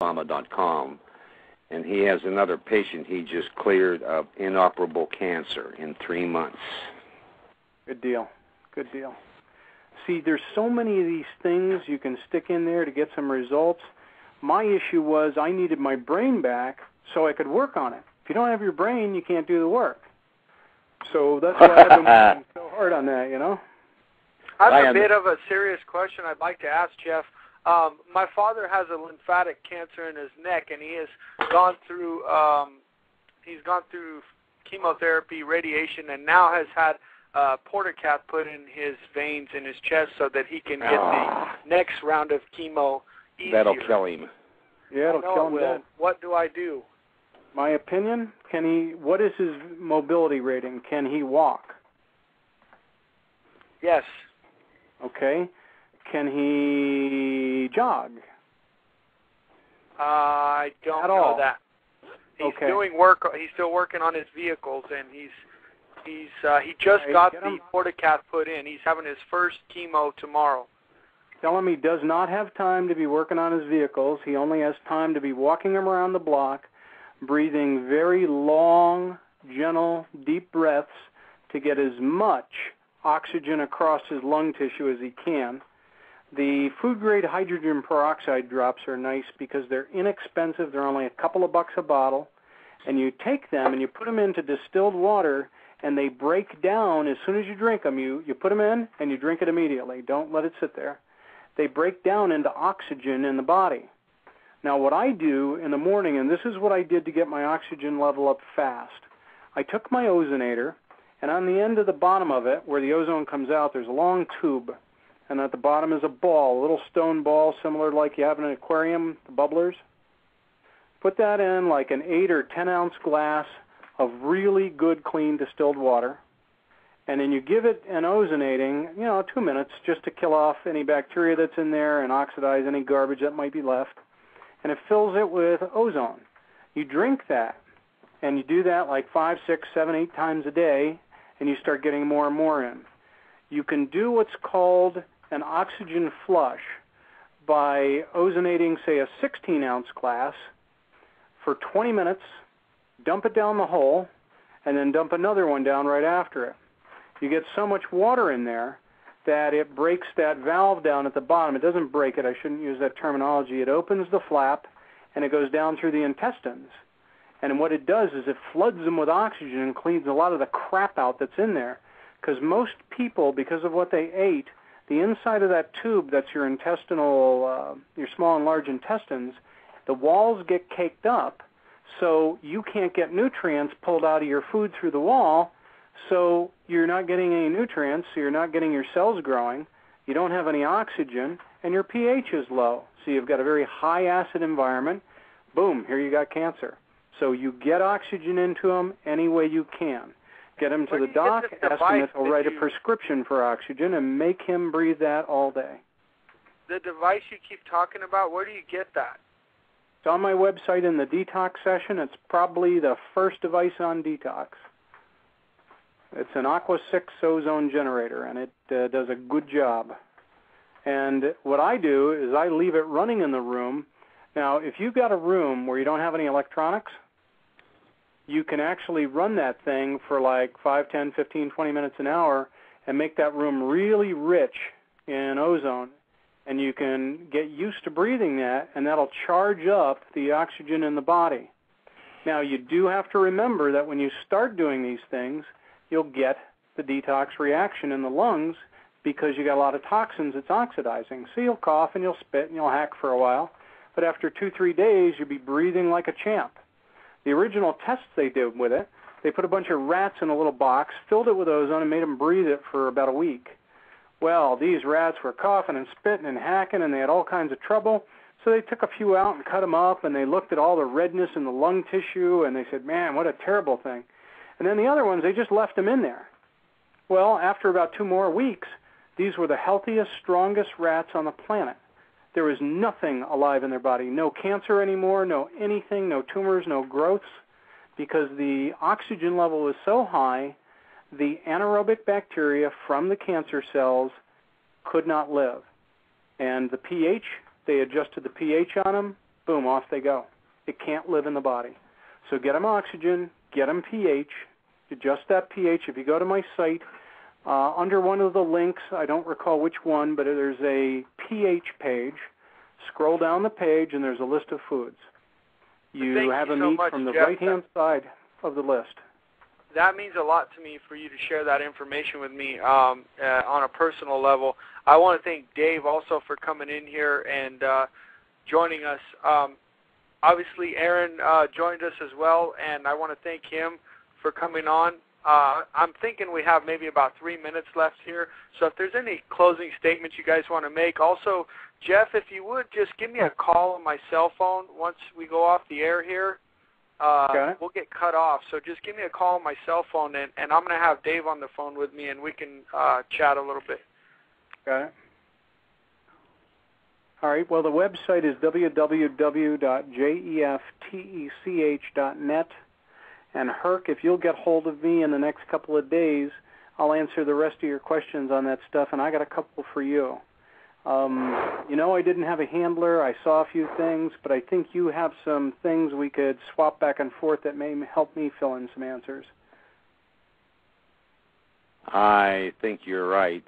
Obama.com, and he has another patient he just cleared of inoperable cancer in 3 months. Good deal. Good deal. See, there's so many of these things you can stick in there to get some results. My issue was I needed my brain back so I could work on it. If you don't have your brain, you can't do the work. So that's why I've been working so hard on that, you know. I have a bit of a serious question I'd like to ask Jeff. My father has a lymphatic cancer in his neck, and he has gone through chemotherapy, radiation, and now has had portacat put in his veins in his chest so that he can get the next round of chemo easier. That'll kill him. Yeah, it'll kill him dead. What do I do? My opinion, what is his mobility rating? Can he walk? Yes. Okay. Can he jog? I don't know that. He's doing work. He's still working on his vehicles, and he just got the portacat put in. He's having his first chemo tomorrow. Tell him he does not have time to be working on his vehicles. He only has time to be walking around the block, breathing very long, gentle, deep breaths to get as much oxygen across his lung tissue as he can. The food-grade hydrogen peroxide drops are nice because they're inexpensive. They're only a couple of bucks a bottle. And you take them and you put them into distilled water, and they break down as soon as you drink them. You put them in and you drink it immediately. Don't let it sit there. They break down into oxygen in the body. Now, what I do in the morning, and this is what I did to get my oxygen level up fast, I took my ozonator, and on the end of the bottom of it, where the ozone comes out, there's a long tube, and at the bottom is a ball, a little stone ball similar to like you have in an aquarium, the bubblers. Put that in like an 8 or 10 ounce glass of really good, clean distilled water, and then you give it an ozonating, 2 minutes, just to kill off any bacteria that's in there and oxidize any garbage that might be left, and it fills it with ozone. You drink that, and you do that like 5, 6, 7, 8 times a day, and you start getting more and more in. You can do what's called an oxygen flush by ozonating, say, a 16-ounce glass for 20 minutes, dump it down the hole, and then dump another one down right after it. You get so much water in there that it breaks that valve down at the bottom. It doesn't break it. I shouldn't use that terminology. It opens the flap, and it goes down through the intestines. And what it does is it floods them with oxygen and cleans a lot of the crap out that's in there. Because most people, because of what they ate, the inside of that tube that's your intestinal, your small and large intestines, the walls get caked up, so you can't get nutrients pulled out of your food through the wall, so you're not getting any nutrients, so you're not getting your cells growing, you don't have any oxygen, and your pH is low. So you've got a very high acid environment. Boom, here you got cancer. So you get oxygen into them any way you can. Get him to the doc, ask him if he'll write a prescription for oxygen, and make him breathe that all day. The device you keep talking about, where do you get that? It's on my website in the detox session. It's probably the first device on detox. It's an Aqua 6 ozone generator, and it does a good job. And what I do is I leave it running in the room. Now, if you've got a room where you don't have any electronics, you can actually run that thing for like 5, 10, 15, 20 minutes an hour and make that room really rich in ozone. And you can get used to breathing that, and that'll charge up the oxygen in the body. Now, you do have to remember that when you start doing these things, you'll get the detox reaction in the lungs because you got a lot of toxins it's oxidizing. So you'll cough and you'll spit and you'll hack for a while. But after 2-3 days, you'll be breathing like a champ. The original tests they did with it, they put a bunch of rats in a little box, filled it with ozone, and made them breathe it for about a week. Well, these rats were coughing and spitting and hacking, and they had all kinds of trouble. So they took a few out and cut them up, and they looked at all the redness in the lung tissue, and they said, man, what a terrible thing. And then the other ones, they just left them in there. Well, after about 2 more weeks, these were the healthiest, strongest rats on the planet. There was nothing alive in their body, no cancer anymore, no anything, no tumors, no growths, because the oxygen level was so high, the anaerobic bacteria from the cancer cells could not live. And the pH, they adjusted the pH on them, boom, off they go. It can't live in the body. So get them oxygen, get them pH, adjust that pH. If you go to my site, under one of the links, I don't recall which one, but there's a pH page. Scroll down the page, and there's a list of foods. You have them eat from the right-hand side of the list. That means a lot to me for you to share that information with me on a personal level. I want to thank Dave also for coming in here and joining us. Obviously, Aaron joined us as well, and I want to thank him for coming on. I'm thinking we have maybe about 3 minutes left here, so if there's any closing statements you guys want to make. Also, Jeff, if you would, just give me a call on my cell phone once we go off the air here. We'll get cut off, so just give me a call on my cell phone, and I'm going to have Dave on the phone with me, and we can chat a little bit. Got it. All right, well, the website is www.jeftech.net. And Herc, if you'll get hold of me in the next couple of days, I'll answer the rest of your questions on that stuff, and I got a couple for you. I didn't have a handler. I saw a few things, but I think you have some things we could swap back and forth that may help me fill in some answers. I think you're right.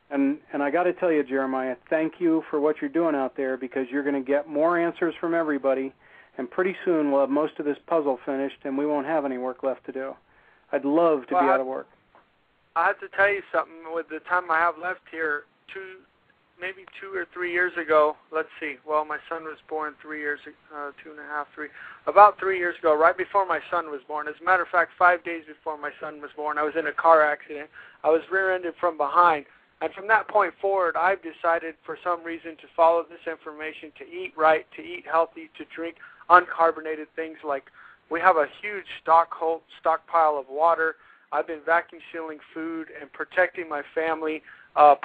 And I got to tell you, Jeremiah, thank you for what you're doing out there, because you're going to get more answers from everybody, and pretty soon we'll have most of this puzzle finished, and we won't have any work left to do. I'd love to be out of work. I have to tell you something. With the time I have left here, maybe 2 or 3 years ago, let's see. Well, my son was born 3 years, 2.5, 3. About 3 years ago, right before my son was born. As a matter of fact, 5 days before my son was born, I was in a car accident. I was rear-ended from behind. And from that point forward, I've decided for some reason to follow this information, to eat right, to eat healthy, to drink uncarbonated things. Like we have a huge stockpile of water. I've been vacuum sealing food and protecting my family,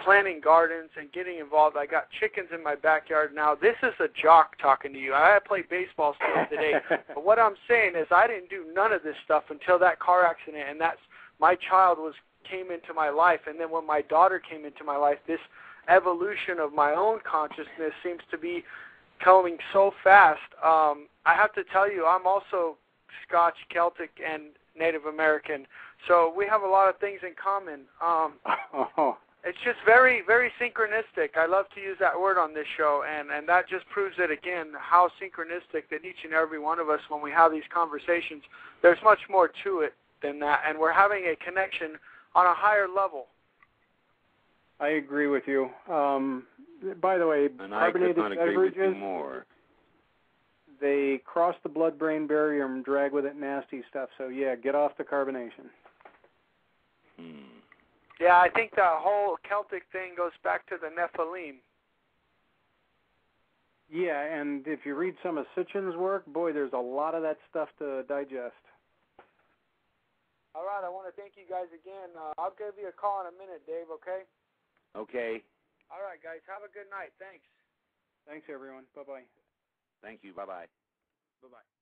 planting gardens and getting involved. I got chickens in my backyard now. This is a jock talking to you. I played baseball still today. But what I'm saying is I didn't do none of this stuff until that car accident, and that's my child came into my life. And then when my daughter came into my life, this evolution of my own consciousness seems to be coming so fast. I have to tell you, I'm also Scotch, Celtic, and Native American, so we have a lot of things in common. It's just very, very synchronistic. I love to use that word on this show, and that just proves it again, how synchronistic that each and every one of us, when we have these conversations, there's much more to it than that, and we're having a connection on a higher level. I agree with you. By the way, carbonated beverages, they cross the blood-brain barrier and drag with it nasty stuff. So, yeah, get off the carbonation. Yeah, I think the whole Celtic thing goes back to the Nephilim. Yeah, and if you read some of Sitchin's work, boy, there's a lot of that stuff to digest. All right, I want to thank you guys again. I'll give you a call in a minute, Dave, okay? Okay. All right, guys, have a good night. Thanks. Thanks, everyone. Bye-bye. Thank you. Bye-bye. Bye-bye.